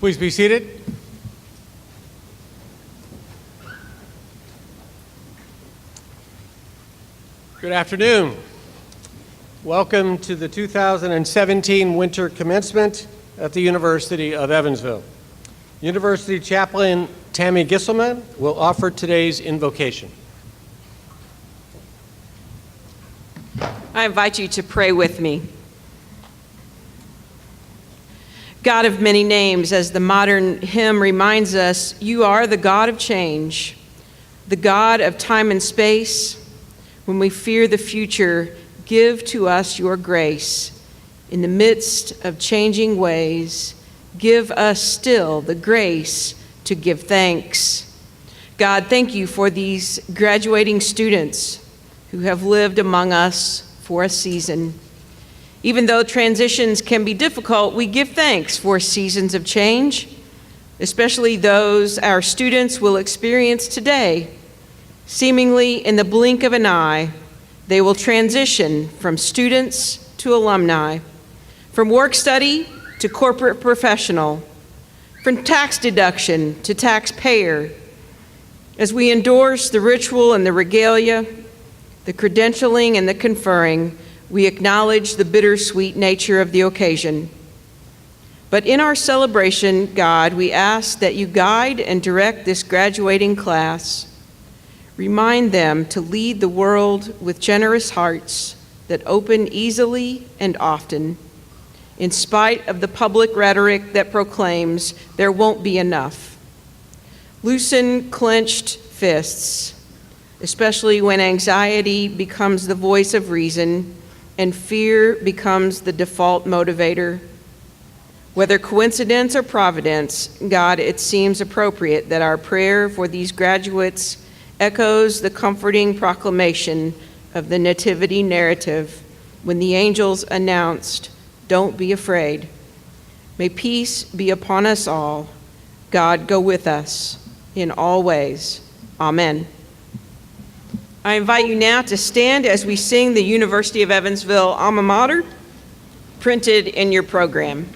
Please be seated. Good afternoon. Welcome to the 2017 Winter Commencement at the University of Evansville. University Chaplain Tammy Gisselman will offer today's invocation. I invite you to pray with me. God of many names, as the modern hymn reminds us, you are the God of change, the God of time and space. When we fear the future, give to us your grace. In the midst of changing ways, give us still the grace to give thanks. God, thank you for these graduating students who have lived among us for a season. Even though transitions can be difficult, we give thanks for seasons of change, especially those our students will experience today. Seemingly in the blink of an eye, they will transition from students to alumni, from work study to corporate professional, from tax deduction to taxpayer. As we endorse the ritual and the regalia, the credentialing and the conferring, we acknowledge the bittersweet nature of the occasion. But in our celebration, God, we ask that you guide and direct this graduating class. Remind them to lead the world with generous hearts that open easily and often, in spite of the public rhetoric that proclaims there won't be enough. Loosen clenched fists, especially when anxiety becomes the voice of reason and fear becomes the default motivator. Whether coincidence or providence, God, it seems appropriate that our prayer for these graduates echoes the comforting proclamation of the Nativity narrative when the angels announced, "Don't be afraid." May peace be upon us all. God, go with us in all ways. Amen. I invite you now to stand as we sing the University of Evansville alma mater, printed in your program.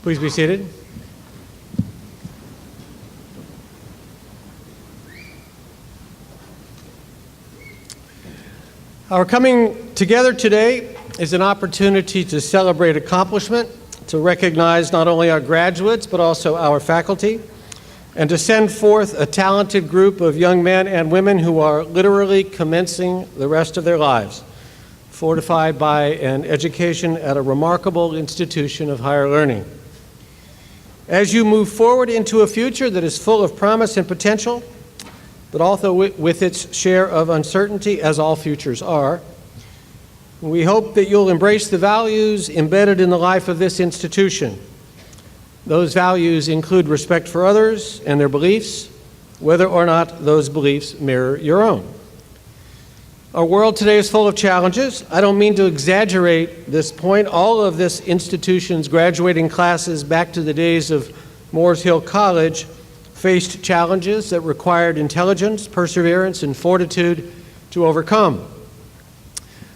Please be seated. Our coming together today is an opportunity to celebrate accomplishment, to recognize not only our graduates, but also our faculty, and to send forth a talented group of young men and women who are literally commencing the rest of their lives, fortified by an education at a remarkable institution of higher learning. As you move forward into a future that is full of promise and potential, but also with its share of uncertainty, as all futures are, we hope that you'll embrace the values embedded in the life of this institution. Those values include respect for others and their beliefs, whether or not those beliefs mirror your own. Our world today is full of challenges. I don't mean to exaggerate this point. All of this institution's graduating classes back to the days of Moores Hill College faced challenges that required intelligence, perseverance, and fortitude to overcome.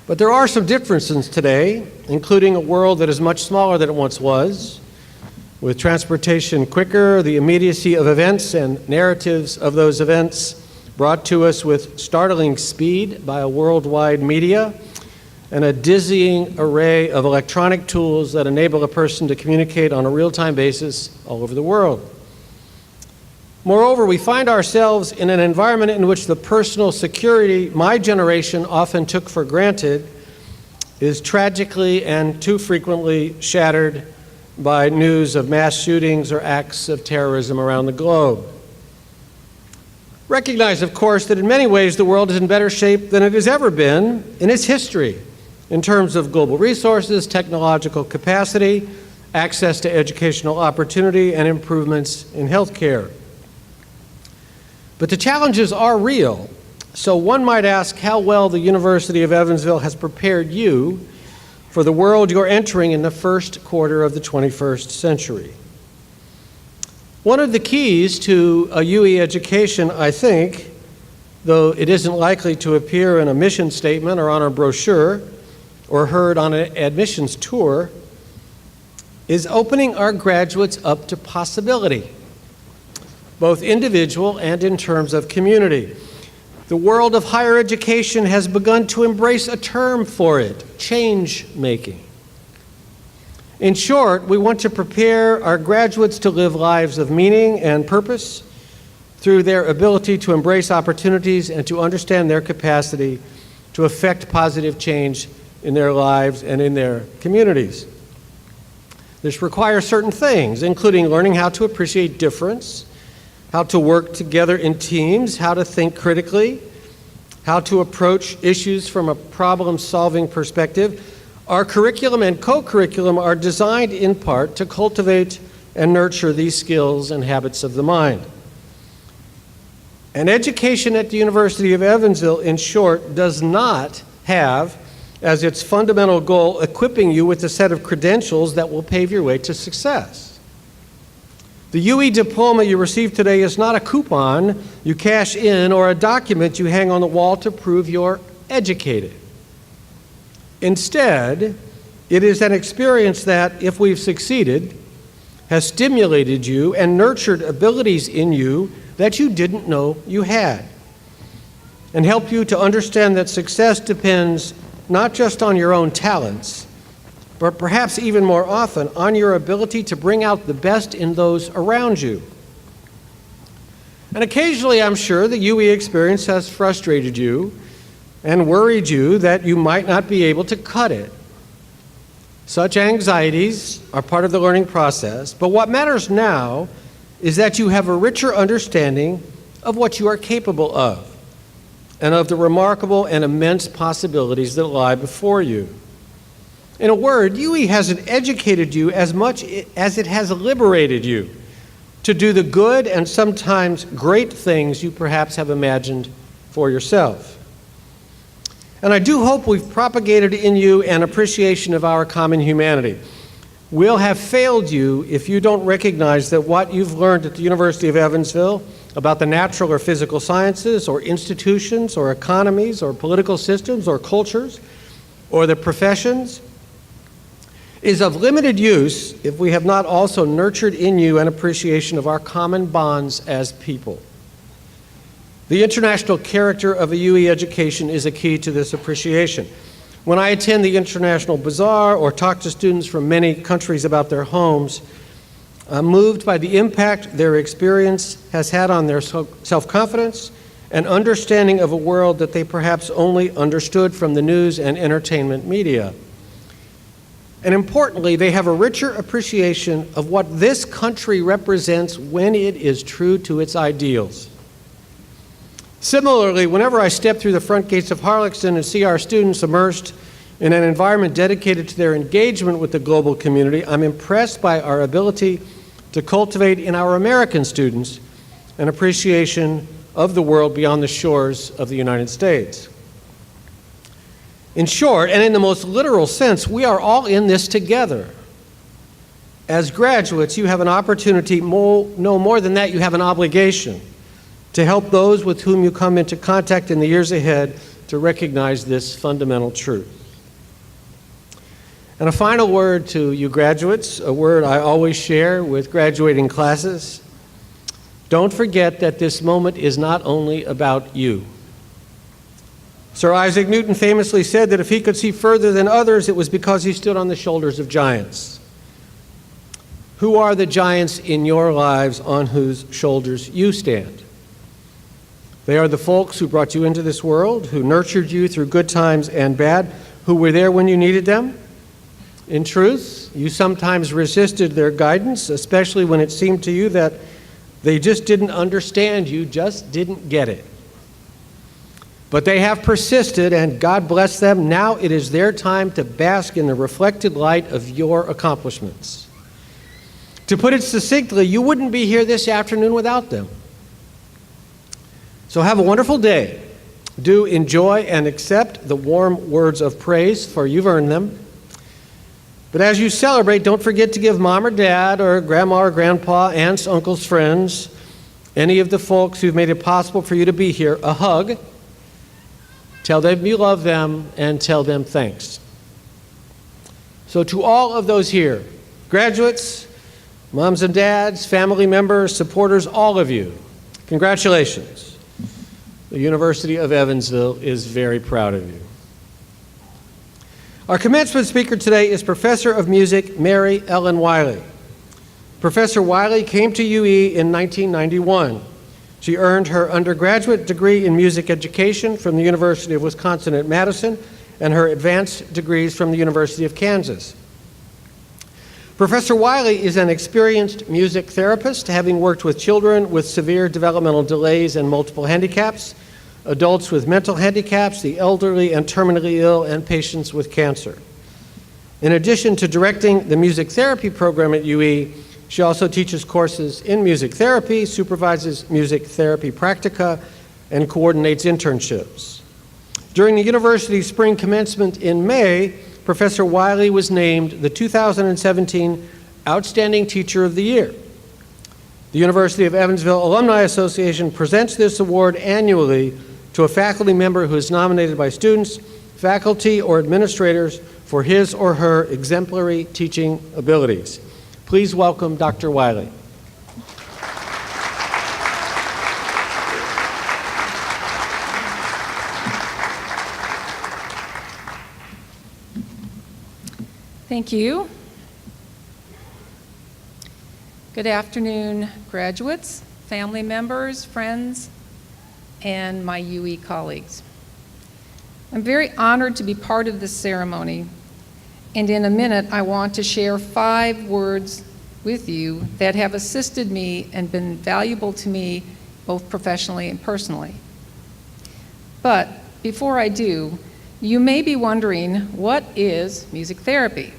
But there are some differences today, including a world that is much smaller than it once was, with transportation quicker, the immediacy of events and narratives of those events brought to us with startling speed by a worldwide media, and a dizzying array of electronic tools that enable a person to communicate on a real-time basis all over the world. Moreover, we find ourselves in an environment in which the personal security my generation often took for granted is tragically and too frequently shattered by news of mass shootings or acts of terrorism around the globe. Recognize, of course, that in many ways the world is in better shape than it has ever been in its history in terms of global resources, technological capacity, access to educational opportunity, and improvements in healthcare. But the challenges are real, so one might ask how well the University of Evansville has prepared you for the world you're entering in the first quarter of the 21st century. One of the keys to a UE education, I think, though it isn't likely to appear in a mission statement or on a brochure or heard on an admissions tour, is opening our graduates up to possibility, both individual and in terms of community. The world of higher education has begun to embrace a term for it: change-making. In short, we want to prepare our graduates to live lives of meaning and purpose through their ability to embrace opportunities and to understand their capacity to affect positive change in their lives and in their communities. This requires certain things, including learning how to appreciate difference, how to work together in teams, how to think critically, how to approach issues from a problem-solving perspective. Our curriculum and co-curriculum are designed in part to cultivate and nurture these skills and habits of the mind. And education at the University of Evansville, in short, does not have as its fundamental goal equipping you with a set of credentials that will pave your way to success. The UE diploma you receive today is not a coupon you cash in or a document you hang on the wall to prove you're educated. Instead, it is an experience that, if we've succeeded, has stimulated you and nurtured abilities in you that you didn't know you had, and helped you to understand that success depends not just on your own talents, but perhaps even more often on your ability to bring out the best in those around you. And occasionally, I'm sure, the UE experience has frustrated you and worried you that you might not be able to cut it. Such anxieties are part of the learning process, but what matters now is that you have a richer understanding of what you are capable of and of the remarkable and immense possibilities that lie before you. In a word, UE hasn't educated you as much as it has liberated you to do the good and sometimes great things you perhaps have imagined for yourself. And I do hope we've propagated in you an appreciation of our common humanity. We'll have failed you if you don't recognize that what you've learned at the University of Evansville about the natural or physical sciences or institutions or economies or political systems or cultures or the professions is of limited use if we have not also nurtured in you an appreciation of our common bonds as people. The international character of a UE education is a key to this appreciation. When I attend the International Bazaar or talk to students from many countries about their homes, I'm moved by the impact their experience has had on their self-confidence and understanding of a world that they perhaps only understood from the news and entertainment media. And importantly, they have a richer appreciation of what this country represents when it is true to its ideals. Similarly, whenever I step through the front gates of Harlexton and see our students immersed in an environment dedicated to their engagement with the global community, I'm impressed by our ability to cultivate in our American students an appreciation of the world beyond the shores of the United States. In short, and in the most literal sense, we are all in this together. As graduates, you have an opportunity, no more than that, you have an obligation to help those with whom you come into contact in the years ahead to to recognize this fundamental truth. And a final word to you graduates, a word I always share with graduating classes. Don't forget that this moment is not only about you. Sir Isaac Newton famously said that if he could see further than others, it was because he stood on the shoulders of giants. Who are the giants in your lives on whose shoulders you stand? They are the folks who brought you into this world, who nurtured you through good times and bad, who were there when you needed them. In truth, you sometimes resisted their guidance, especially when it seemed to you that they just didn't understand you, just didn't get it. But they have persisted, and God bless them. Now it is their time to bask in the reflected light of your accomplishments. To put it succinctly, you wouldn't be here this afternoon without them. So have a wonderful day. Do enjoy and accept the warm words of praise, for you've earned them. But as you celebrate, don't forget to give mom or dad or grandma or grandpa, aunts, uncles, friends, any of the folks who've made it possible for you to be here, a hug. Tell them you love them and tell them thanks. So to all of those here, graduates, moms and dads, family members, supporters, all of you, congratulations. The University of Evansville is very proud of you. Our commencement speaker today is Professor of Music Mary Ellen Wiley. Professor Wiley came to UE in 1991. She earned her undergraduate degree in music education from the University of Wisconsin at Madison and her advanced degrees from the University of Kansas. Professor Wiley is an experienced music therapist, having worked with children with severe developmental delays and multiple handicaps, adults with mental handicaps, the elderly and terminally ill, and patients with cancer. In addition to directing the music therapy program at UE, she also teaches courses in music therapy, supervises music therapy practica, and coordinates internships. During the university's spring commencement in May, Professor Wiley was named the 2017 Outstanding Teacher of the Year. The University of Evansville Alumni Association presents this award annually to a faculty member who is nominated by students, faculty, or administrators for his or her exemplary teaching abilities. Please welcome Dr. Wiley. Thank you. Good afternoon, graduates, family members, friends, and my UE colleagues. I'm very honored to be part of this ceremony, and in a minute I want to share 5 words with you that have assisted me and been valuable to me both professionally and personally. But before I do, you may be wondering, what is music therapy?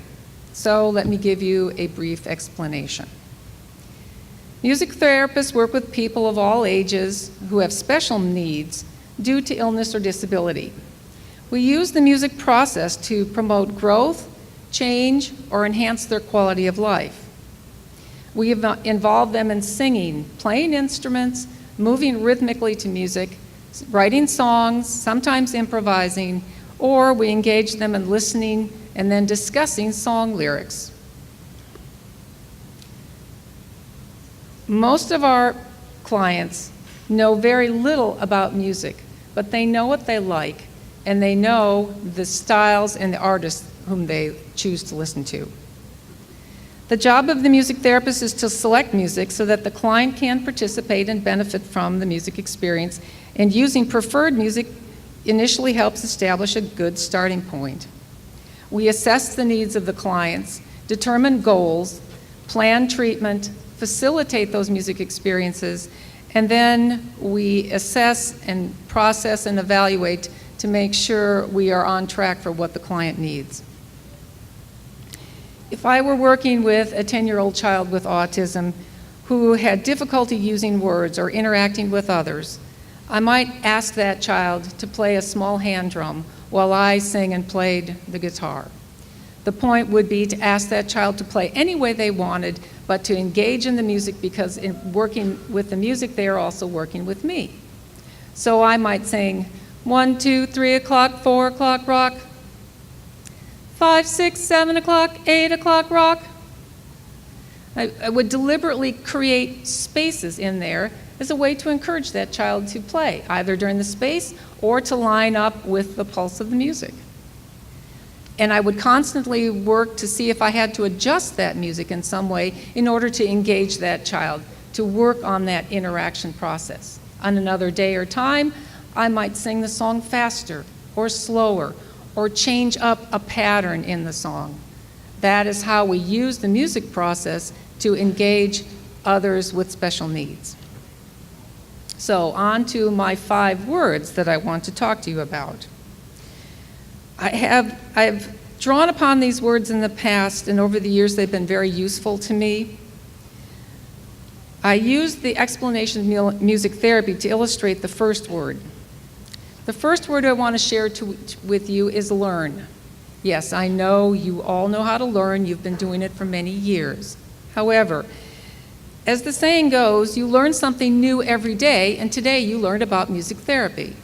So let me give you a brief explanation. Music therapists work with people of all ages who have special needs due to illness or disability. We use the music process to promote growth, change, or enhance their quality of life. We involve them in singing, playing instruments, moving rhythmically to music, writing songs, sometimes improvising, or we engage them in listening and then discussing song lyrics. Most of our clients know very little about music, but they know what they like, and they know the styles and the artists whom they choose to listen to. The job of the music therapist is to select music so that the client can participate and benefit from the music experience, and using preferred music initially helps establish a good starting point. We assess the needs of the clients, determine goals, plan treatment, facilitate those music experiences, and then we assess and process and evaluate to make sure we are on track for what the client needs. If I were working with a 10-year-old child with autism who had difficulty using words or interacting with others, I might ask that child to play a small hand drum while I sang and played the guitar. The point would be to ask that child to play any way they wanted, but to engage in the music, because in working with the music, they are also working with me. So I might sing, 1, 2, 3 o'clock, 4 o'clock rock. 5, 6, 7 o'clock, 8 o'clock rock. I would deliberately create spaces in there as a way to encourage that child to play, either during the space or to line up with the pulse of the music. And I would constantly work to see if I had to adjust that music in some way in order to engage that child, to work on that interaction process. On another day or time, I might sing the song faster or slower or change up a pattern in the song. That is how we use the music process to engage others with special needs. So on to my 5 words that I want to talk to you about. I've drawn upon these words in the past, and over the years they've been very useful to me. I used the explanation of music therapy to illustrate the first word. The first word I want to share with you is learn. Yes, I know you all know how to learn. You've been doing it for many years. However, as the saying goes, you learn something new every day, and today you learned about music therapy.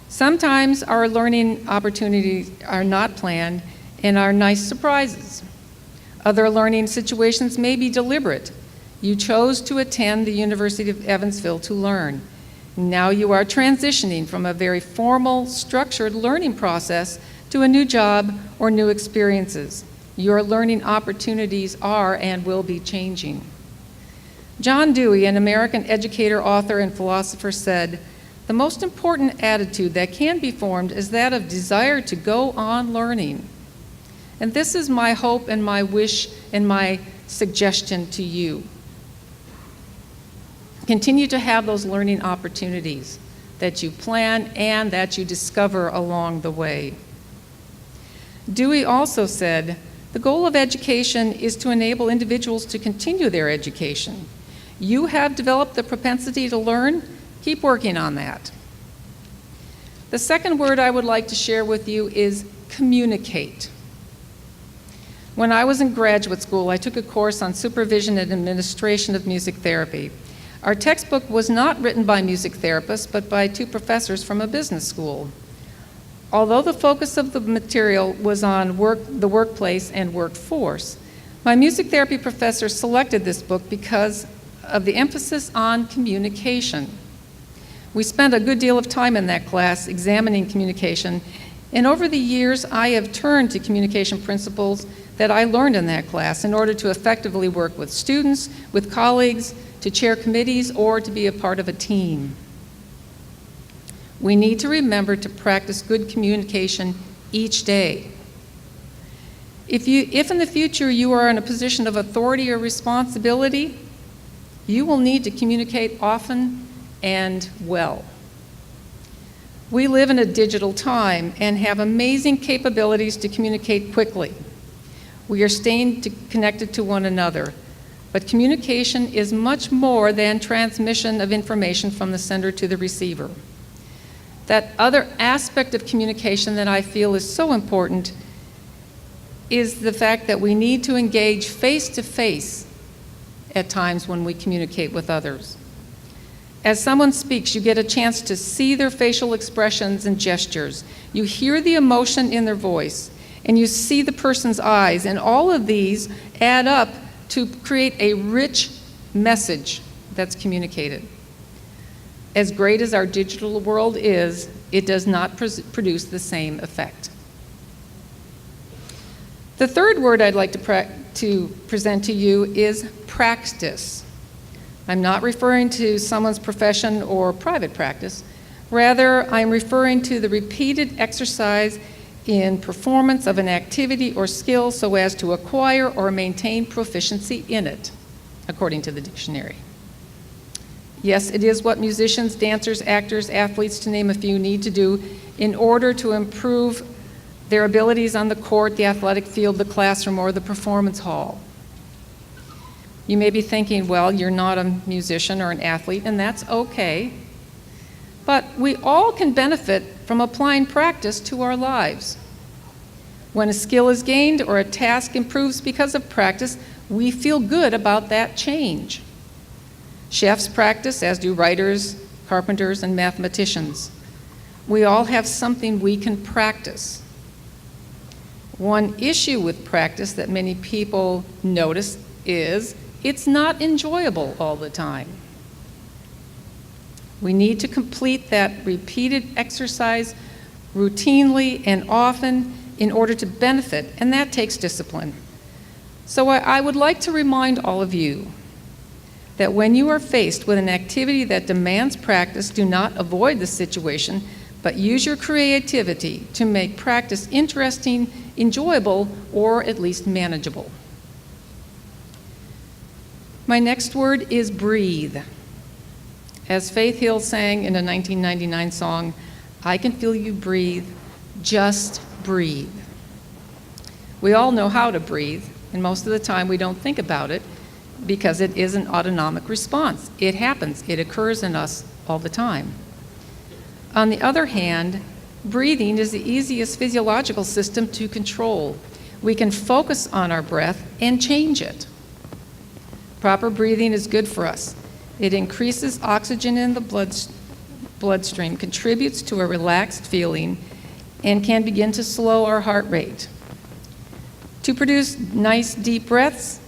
Sometimes our learning opportunities are not planned and are nice surprises. Other learning situations may be deliberate. You chose to attend the University of Evansville to learn. Now you are transitioning from a very formal, structured learning process to a new job or new experiences. Your learning opportunities are and will be changing. John Dewey, an American educator, author, and philosopher, said, "The most important attitude that can be formed is that of desire to go on learning." And this is my hope and my wish and my suggestion to you. Continue to have those learning opportunities that you plan and that you discover along the way. Dewey also said, "The goal of education is to enable individuals to continue their education. You have developed the propensity to learn. Keep working on that." The second word I would like to share with you is communicate. When I was in graduate school, I took a course on supervision and administration of music therapy. Our textbook was not written by music therapists, but by 2 professors from a business school. Although the focus of the material was on the workplace and workforce, my music therapy professor selected this book because of the emphasis on communication. We spent a good deal of time in that class examining communication, and over the years I have turned to communication principles that I learned in that class in order to effectively work with students, with colleagues, to chair committees, or to be a part of a team. We need to remember to practice good communication each day. If in the future you are in a position of authority or responsibility, you will need to communicate often and well. We live in a digital time and have amazing capabilities to communicate quickly. We are staying connected to one another, but communication is much more than transmission of information from the sender to the receiver. That other aspect of communication that I feel is so important is the fact that we need to engage face-to-face at times when we communicate with others. As someone speaks, you get a chance to see their facial expressions and gestures. You hear the emotion in their voice, and you see the person's eyes, and all of these add up to create a rich message that's communicated. As great as our digital world is, it does not produce the same effect. The third word I'd like to present to you is practice. I'm not referring to someone's profession or private practice. Rather, I'm referring to the repeated exercise in performance of an activity or skill so as to acquire or maintain proficiency in it, according to the dictionary. Yes, it is what musicians, dancers, actors, athletes, to name a few, need to do in order to improve their abilities on the court, the athletic field, the classroom, or the performance hall. You may be thinking, well, you're not a musician or an athlete, and that's okay. But we all can benefit from applying practice to our lives. When a skill is gained or a task improves because of practice, we feel good about that change. Chefs practice, as do writers, carpenters, and mathematicians. We all have something we can practice. One issue with practice that many people notice is it's not enjoyable all the time. We need to complete that repeated exercise routinely and often in order to benefit, and that takes discipline. So I would like to remind all of you that when you are faced with an activity that demands practice, do not avoid the situation, but use your creativity to make practice interesting, enjoyable, or at least manageable. My next word is breathe. As Faith Hill sang in a 1999 song, "I can feel you breathe, just breathe." We all know how to breathe, and most of the time we don't think about it because it is an autonomic response. It happens, it occurs in us all the time. On the other hand, breathing is the easiest physiological system to control. We can focus on our breath and change it. Proper breathing is good for us. It increases oxygen in the bloodstream, contributes to a relaxed feeling, and can begin to slow our heart rate. To produce nice deep breaths,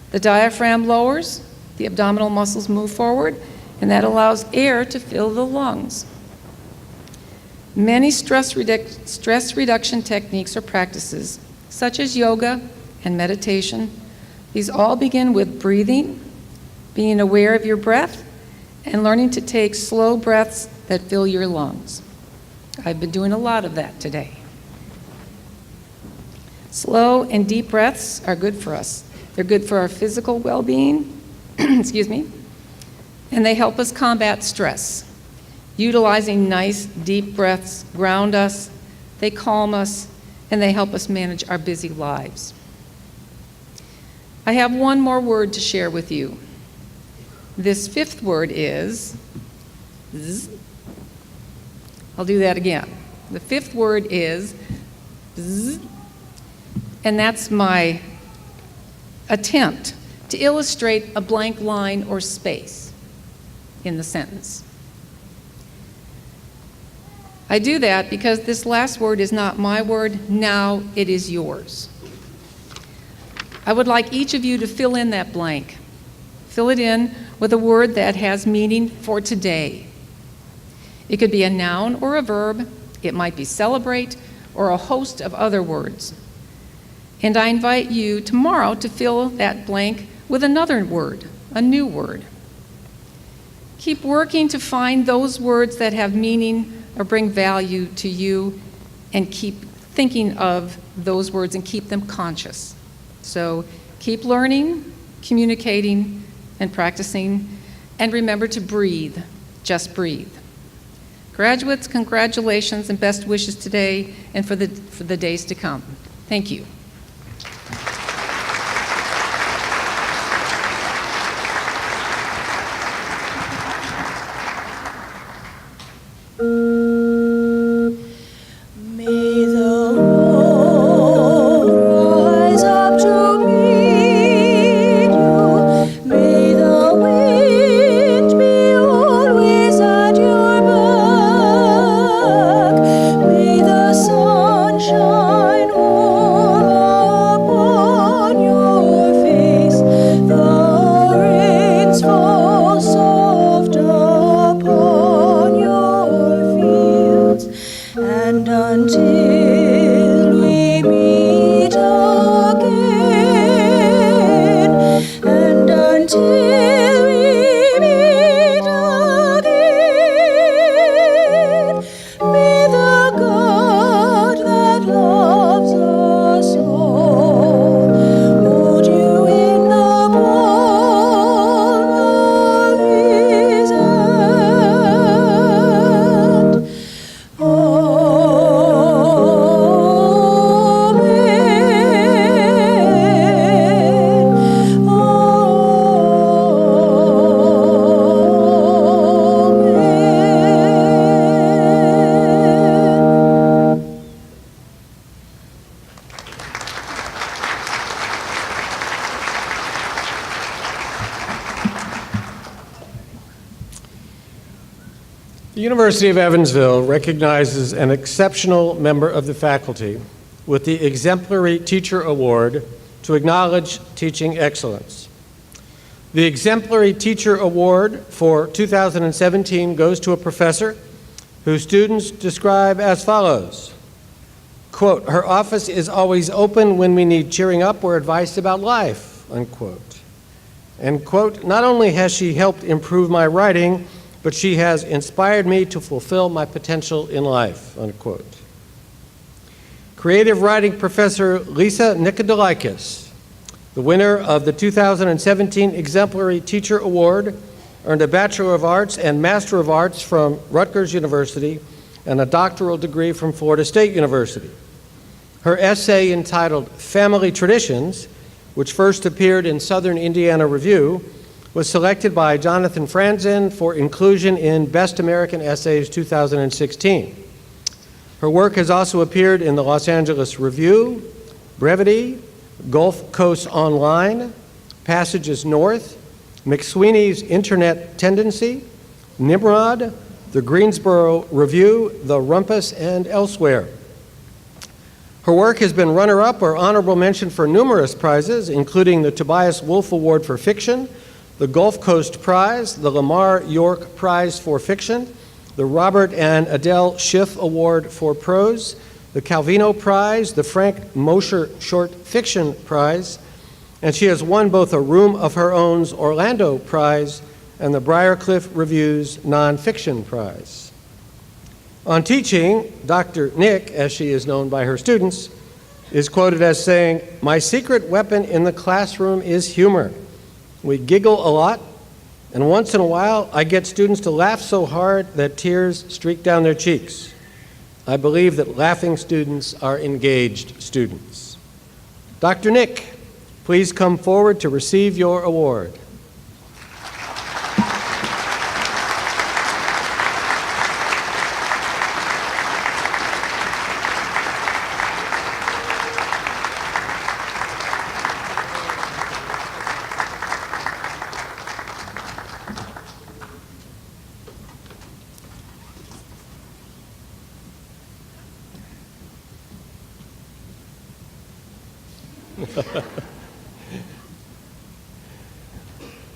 the diaphragm lowers, the abdominal muscles move forward, and that allows air to fill the lungs. Many stress reduction techniques or practices, such as yoga and meditation, these all begin with breathing, being aware of your breath, and learning to take slow breaths that fill your lungs. I've been doing a lot of that today. Slow and deep breaths are good for us. They're good for our physical well-being, excuse me, and they help us combat stress. Utilizing nice, deep breaths ground us, they calm us, and they help us manage our busy lives. I have one more word to share with you. This fifth word is zzz. I'll do that again. The fifth word is zzz, and that's my attempt to illustrate a blank line or space in the sentence. I do that because this last word is not my word, now it is yours. I would like each of you to fill in that blank. Fill it in with a word that has meaning for today. It could be a noun or a verb, it might be celebrate, or a host of other words. And I invite you tomorrow to fill that blank with another word, a new word. Keep working to find those words that have meaning or bring value to you, and keep thinking of those words and keep them conscious. So keep learning, communicating, and practicing, and remember to breathe, just breathe. Graduates, congratulations and best wishes today and for the days to come. Thank you. Sunshine The University of Evansville recognizes an exceptional member of the faculty with the Exemplary Teacher Award to acknowledge teaching excellence. The Exemplary Teacher Award for 2017 goes to a professor whose students describe as follows. Quote, her office is always open when we need cheering up or advice about life, unquote. And quote, not only has she helped improve my writing, but she has inspired me to fulfill my potential in life, unquote. Creative writing professor Lisa Nikodolakis, the winner of the 2017 Exemplary Teacher Award, earned a Bachelor of Arts and Master of Arts from Rutgers University and a doctoral degree from Florida State University. Her essay entitled Family Traditions, which first appeared in Southern Indiana Review, was selected by Jonathan Franzen for inclusion in Best American Essays 2016. Her work has also appeared in the Los Angeles Review, Brevity, Gulf Coast Online, Passages North, McSweeney's Internet Tendency, Nimrod, the Greensboro Review, The Rumpus, and elsewhere. Her work has been runner-up or honorable mention for numerous prizes, including the Tobias Wolff Award for Fiction, the Gulf Coast Prize, the Lamar York Prize for Fiction, the Robert and Adele Schiff Award for Prose, the Calvino Prize, the Frank Mosher Short Fiction Prize, and she has won both a Room of Her Own's Orlando Prize and the Briarcliff Review's Nonfiction Prize. On teaching, Dr. Nick, as she is known by her students, is quoted as saying, "My secret weapon in the classroom is humor. We giggle a lot, and once in a while, I get students to laugh so hard that tears streak down their cheeks. I believe that laughing students are engaged students." Dr. Nick, please come forward to receive your award.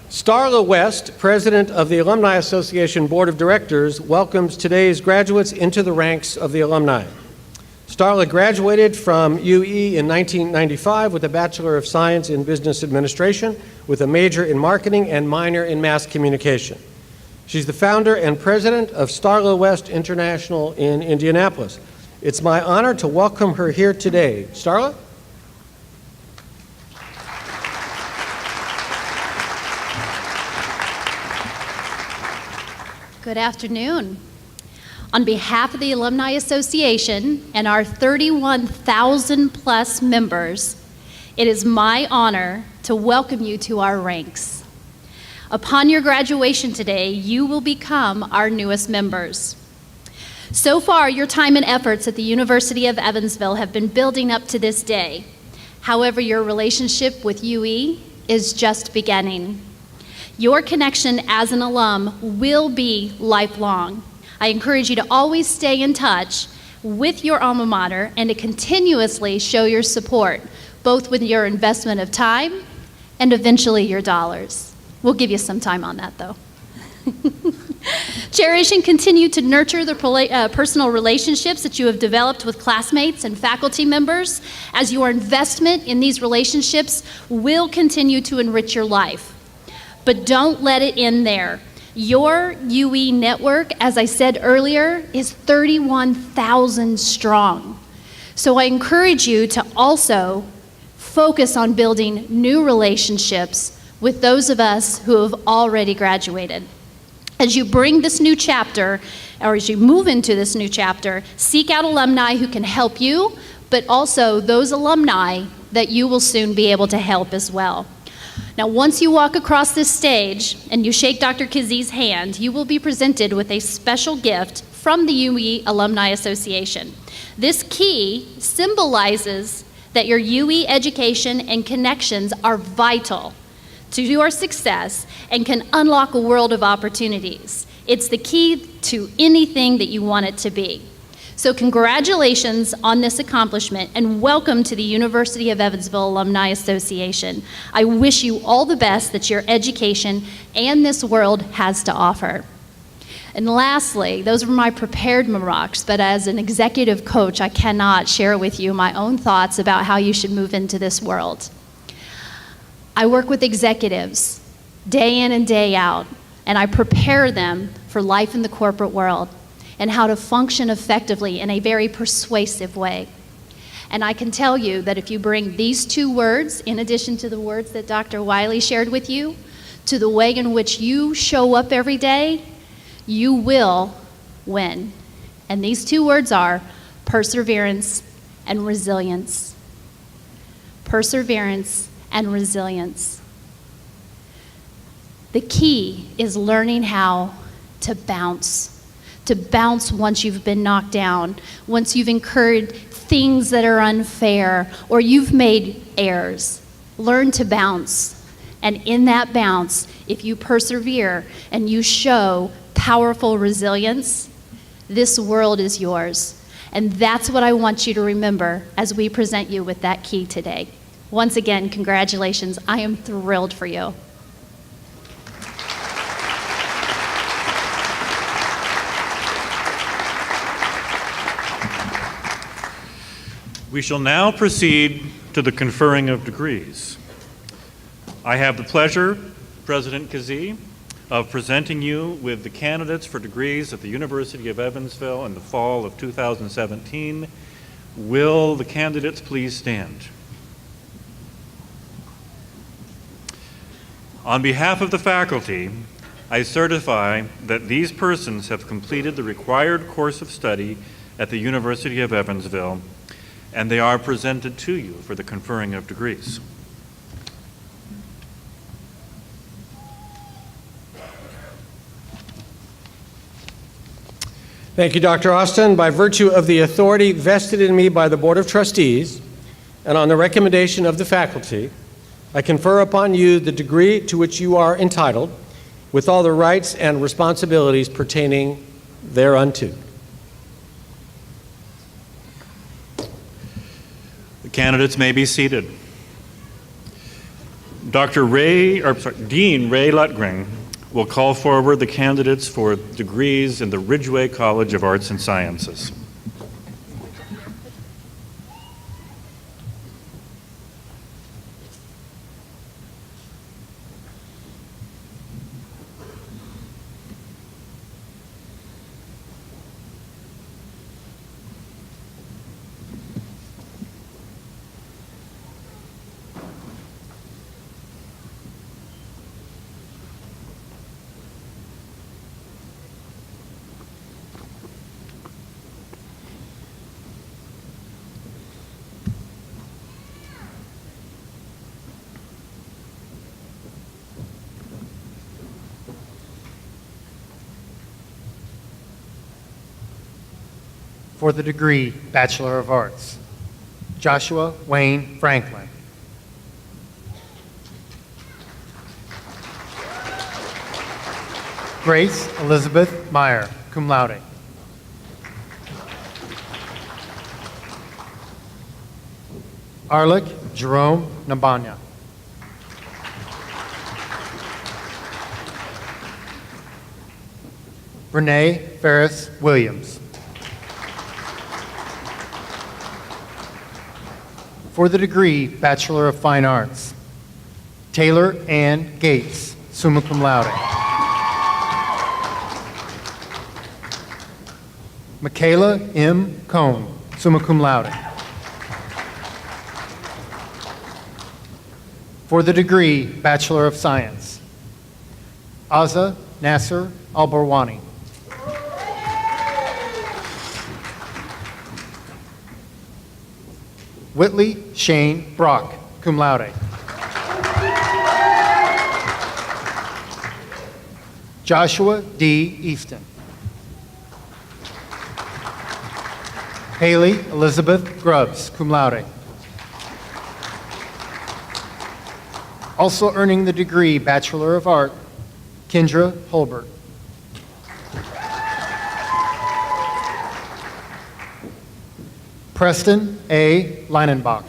Starla West, president of the Alumni Association Board of Directors, welcomes today's graduates into the ranks of the alumni. Starla graduated from UE in 1995 with a Bachelor of Science in Business Administration with a major in marketing and minor in mass communication. She's the founder and president of Starla West International in Indianapolis. It's my honor to welcome her here today. Starla? Good afternoon. On behalf of the Alumni Association and our 31,000 plus members, it is my honor to welcome you to our ranks. Upon your graduation today, you will become our newest members. So far, your time and efforts at the University of Evansville have been building up to this day. However, your relationship with UE is just beginning. Your connection as an alum will be lifelong. I encourage you to always stay in touch with your alma mater and to continuously show your support, both with your investment of time and eventually your dollars. We'll give you some time on that, though. Cherish and continue to nurture the personal relationships that you have developed with classmates and faculty members, as your investment in these relationships will continue to enrich your life. But don't let it end there. Your UE network, as I said earlier, is 31,000 strong. So I encourage you to also focus on building new relationships with those of us who have already graduated. As you bring this new chapter, or as you move into this new chapter, seek out alumni who can help you, but also those alumni that you will soon be able to help as well. Now, once you walk across this stage and you shake Dr. Kizzi's hand, you will be presented with a special gift from the UE Alumni Association. This key symbolizes that your UE education and connections are vital to your success and can unlock a world of opportunities. It's the key to anything that you want it to be. So congratulations on this accomplishment and welcome to the University of Evansville Alumni Association. I wish you all the best that your education and this world has to offer. And lastly, those were my prepared remarks, but as an executive coach, I cannot share with you my own thoughts about how you should move into this world. I work with executives day in and day out, and I prepare them for life in the corporate world and how to function effectively in a very persuasive way. And I can tell you that if you bring these two words, in addition to the words that Dr. Wiley shared with you, to the way in which you show up every day, you will win. And these two words are perseverance and resilience. Perseverance and resilience. The key is learning how to bounce once you've been knocked down, once you've incurred things that are unfair, or you've made errors. Learn to bounce. And in that bounce, if you persevere and you show powerful resilience, this world is yours. And that's what I want you to remember as we present you with that key today. Once again, congratulations. I am thrilled for you. We shall now proceed to the conferring of degrees. I have the pleasure, President Kazee, of presenting you with the candidates for degrees at the University of Evansville in the fall of 2017. Will the candidates please stand? On behalf of the faculty, I certify that these persons have completed the required course of study at the University of Evansville, and they are presented to you for the conferring of degrees. Thank you, Dr. Austin. By virtue of the authority vested in me by the Board of Trustees and on the recommendation of the faculty, I confer upon you the degree to which you are entitled, with all the rights and responsibilities pertaining thereunto. The candidates may be seated. Dean Ray Lutgring will call forward the candidates for degrees in the Ridgeway College of Arts and Sciences. For the degree Bachelor of Arts, Joshua Wayne Franklin. Grace Elizabeth Meyer, cum laude. Arlick Jerome Nabanya. Renee Ferris Williams. For the degree Bachelor of Fine Arts, Taylor Ann Gates, summa cum laude. Michaela M. Cohn, summa cum laude. For the degree Bachelor of Science, Azza Nasser Albarwani. Whitley Shane Brock, cum laude. Joshua D. Easton. Haley Elizabeth Grubbs, cum laude. Also earning the degree Bachelor of Art, Kendra Holbert. Preston A. Leinenbach.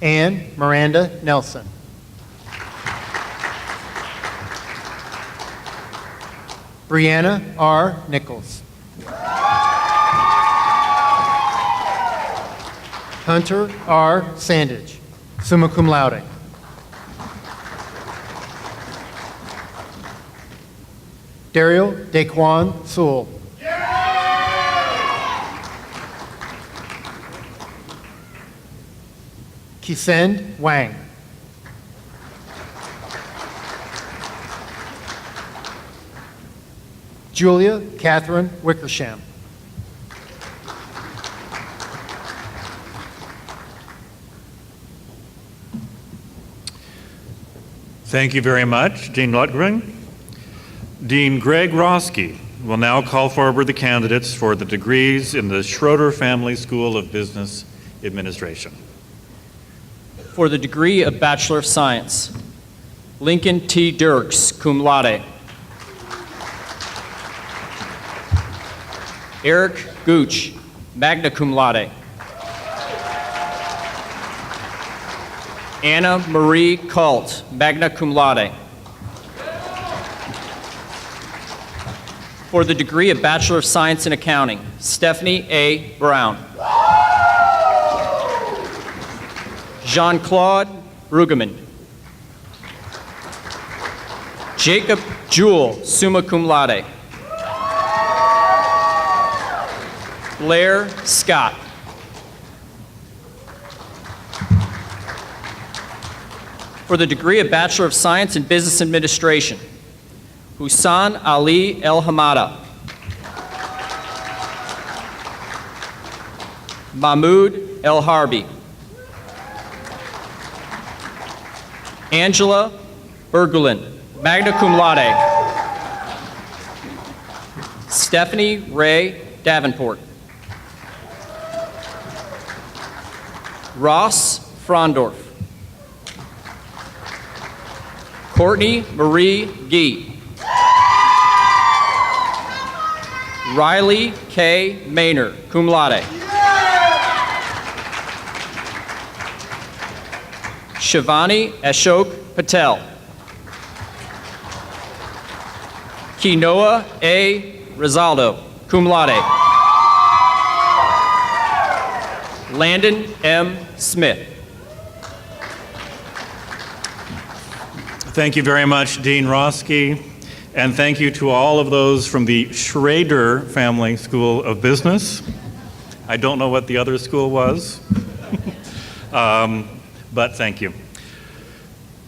Anne Miranda Nelson. Brianna R. Nichols. Hunter R. Sandage, summa cum laude. Daryl Daquan Sewell. Kisend Wang. Julia Catherine Wickersham. Thank you very much, Dean Lutgren. Dean Greg Roski will now call forward the candidates for the degrees in the Schroeder Family School of Business Administration. For the degree of Bachelor of Science, Lincoln T. Dirks, cum laude. Eric Gooch, magna cum laude. Anna Marie Kalt, magna cum laude. For the degree of Bachelor of Science in Accounting, Stephanie A. Brown. Jean-Claude Brueggemann. Jacob Jewell, summa cum laude. Blair Scott. For the degree of Bachelor of Science in Business Administration, Hussan Ali El Hamada. Mahmoud El Harbi. Angela Bergulin, magna cum laude. Stephanie Ray Davenport. Ross Frondorf. Courtney Marie Gee. Riley K. Maynor, cum laude. Shivani Ashok Patel. Kinoa A. Rizaldo, cum laude. Landon M. Smith. Thank you very much, Dean Roski, and thank you to all of those from the Schrader Family School of Business. I don't know what the other school was, but thank you.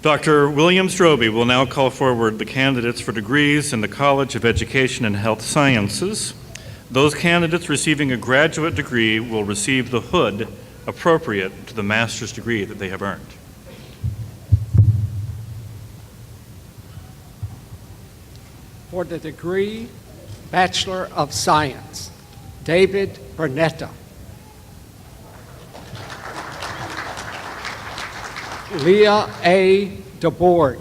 Dr. William Strobe will now call forward the candidates for degrees in the College of Education and Health Sciences. Those candidates receiving a graduate degree will receive the hood appropriate to the master's degree that they have earned. For the degree Bachelor of Science, David Bernetta. Leah A. DeBoard.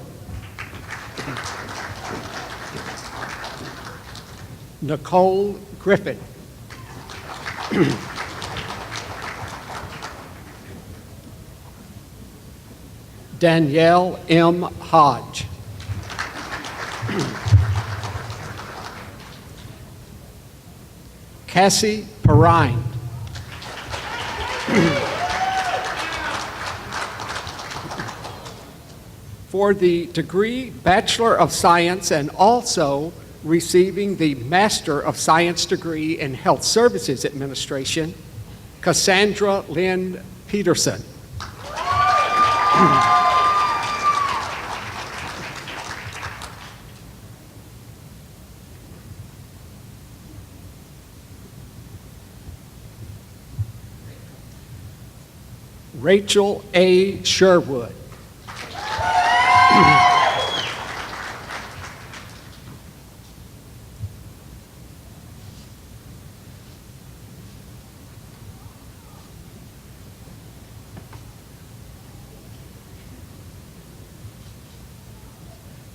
Nicole Griffin. Danielle M. Hodge. Cassie Perrine. For the degree Bachelor of Science and also receiving the Master of Science degree in Health Services Administration, Cassandra Lynn Peterson. Rachel A. Sherwood.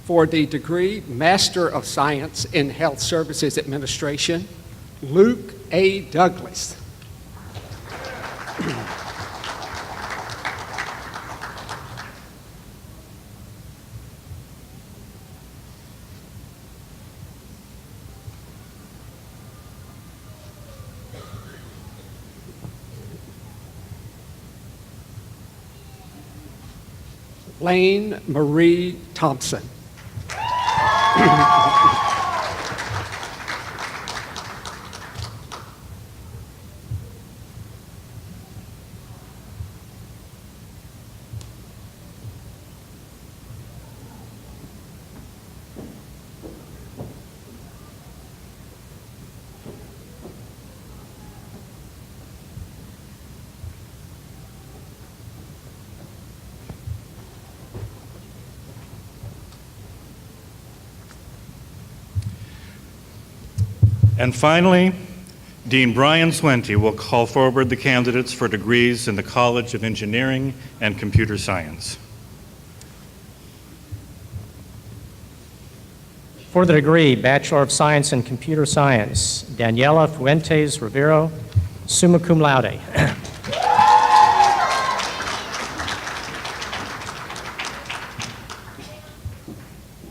For the degree Master of Science in Health Services Administration, Luke A. Douglas. Lane Marie Thompson. And finally, Dean Brian Swente will call forward the candidates for degrees in the College of Engineering and Computer Science. For the degree Bachelor of Science in Computer Science, Daniela Fuentes Rivero, summa cum laude.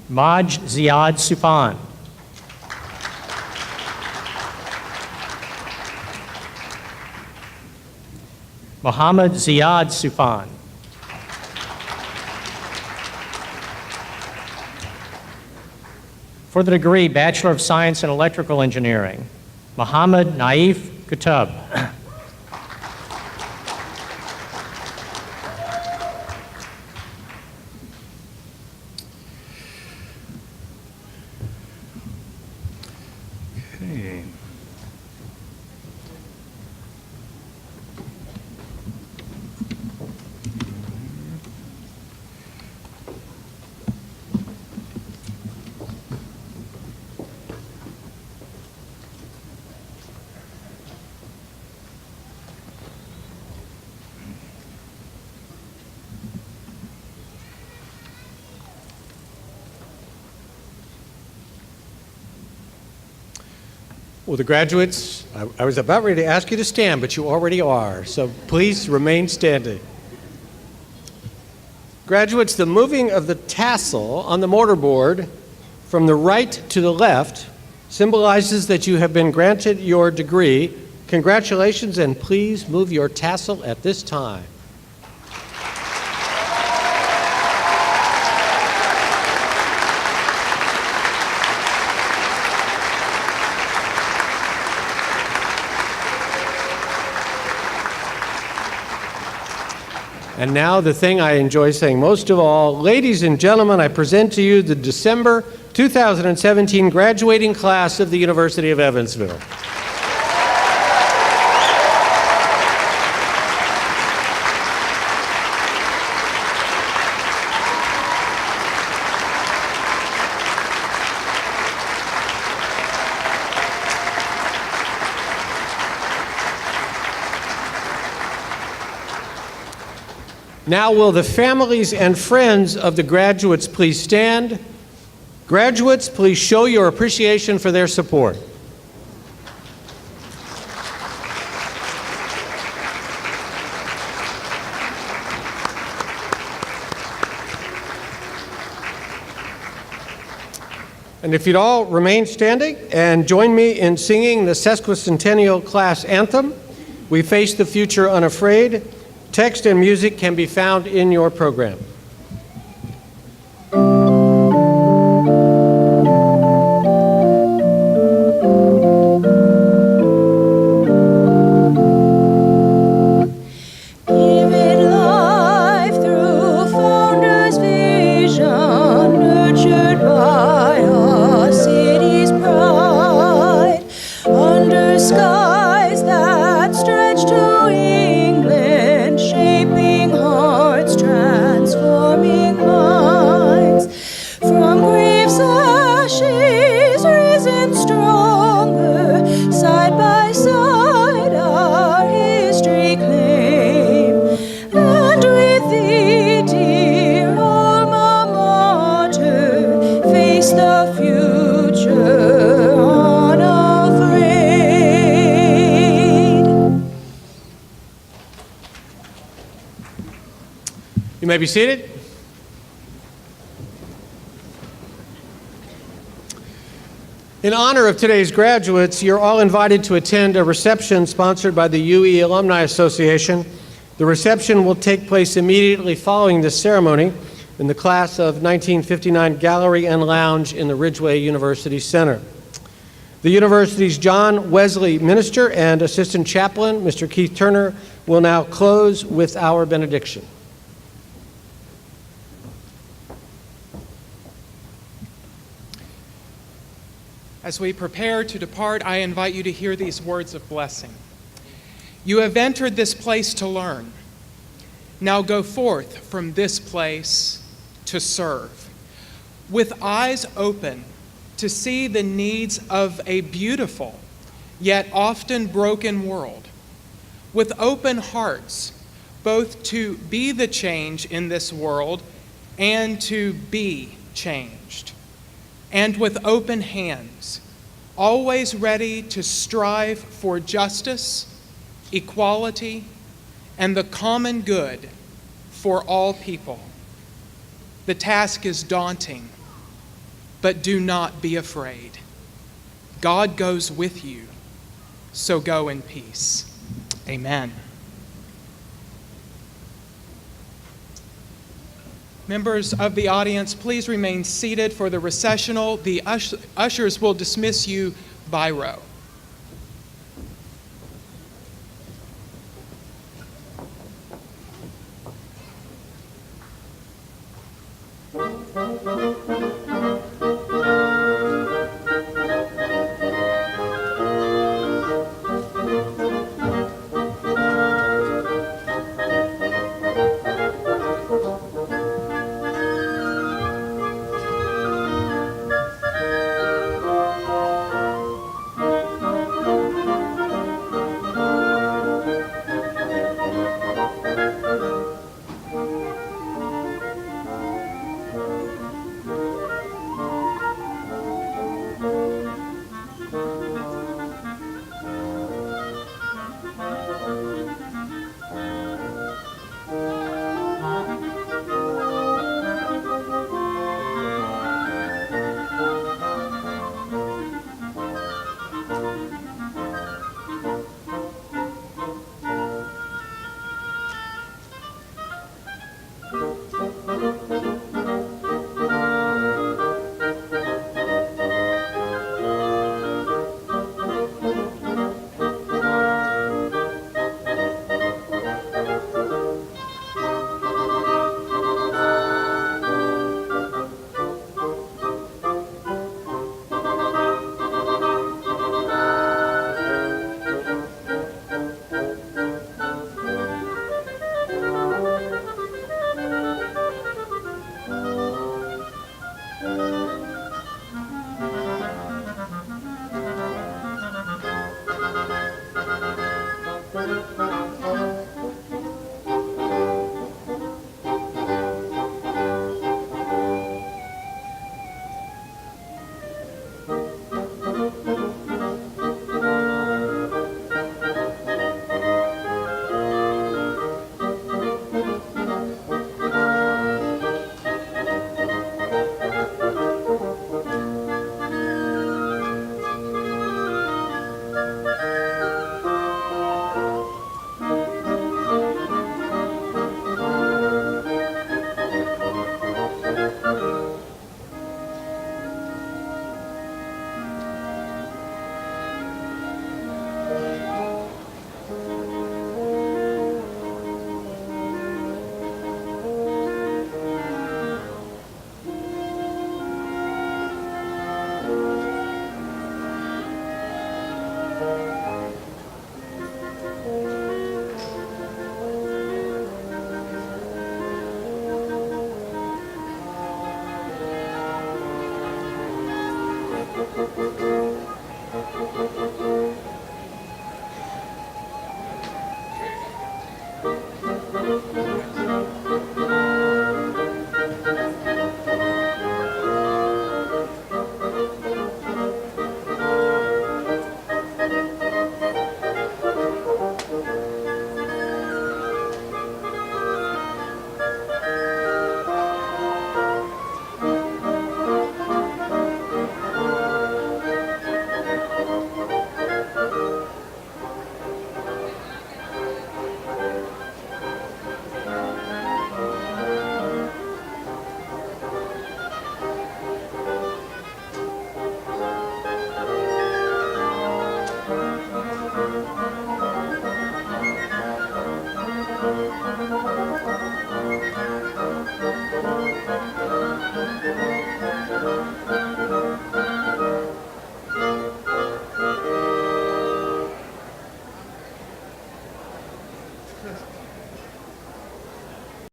Maj Ziad Sufan. Mohammad Ziad Sufan. For the degree Bachelor of Science in Electrical Engineering, Mohammad Naif Kutub. Okay. Well, the graduates, I was about ready to ask you to stand, but you already are, so please remain standing. Graduates, the moving of the tassel on the mortarboard from the right to the left symbolizes that you have been granted your degree. Congratulations, and please move your tassel at this time. And now the thing I enjoy saying most of all, ladies and gentlemen, I present to you the December 2017 graduating class of the University of Evansville. Now will the families and friends of the graduates please stand? Graduates, please show your appreciation for their support. And if you'd all remain standing and join me in singing the sesquicentennial class anthem, "We Face the Future Unafraid." Text and music can be found in your program. Skies that stretch to England, shaping hearts transformed. You may be seated. In honor of today's graduates, you're all invited to attend a reception sponsored by the UE Alumni Association. The reception will take place immediately following this ceremony in the class of 1959 Gallery and Lounge in the Ridgeway University Center. The university's John Wesley Minister and Assistant Chaplain, Mr. Keith Turner, will now close with our benediction. As we prepare to depart, I invite you to hear these words of blessing. You have entered this place to learn. Now go forth from this place to serve, with eyes open to see the needs of a beautiful yet often broken world, with open hearts both to be the change in this world and to be changed, and with open hands, always ready to strive for justice, equality, and the common good for all people. The task is daunting, but do not be afraid. God goes with you, so go in peace. Amen. Members of the audience, please remain seated for the recessional. The ushers will dismiss you by row.